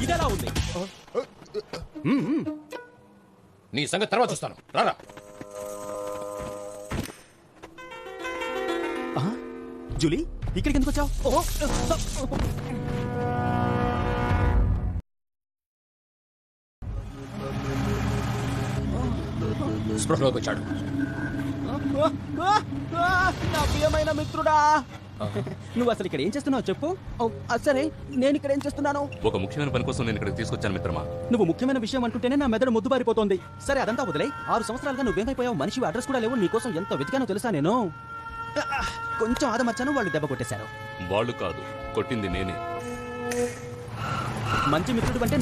ఇదెలా ఉంది? నీ సంగతి తర్వాత చూస్తాను. రారా. జూలీ, ఇక్కడికి ఎందుకు వచ్చావు? స్పృహలోకి వచ్చాడు. నా ప్రియమైన మిత్రుడా, నువ్వు అసలు ఇక్కడ ఏం చేస్తున్నావు చెప్పు. సరే, నేను ఇక్కడ ఏం చేస్తున్నాను? ఒక ముఖ్యమైన పని కోసం నేను ఇక్కడికి తీసుకొచ్చాను మిత్రమా. నువ్వు ముఖ్యమైన విషయం అంటుంటేనే నా మెదడు ముద్దుబారిపోతోంది. సరే, అదంతా వదిలే. 6 సంవత్సరాలుగా నువ్వేమైపోయావు? మనిషి అడ్రస్ కూడా లేవు. నీకోసం ఎంత వెతికానో తెలుసా నేను. కొంచెం ఆదమర్చాను, వాళ్ళు దెబ్బ కొట్టేశారు. వాళ్ళు కాదు, కొట్టింది నేనే. మంచి మిత్రుడు అంటే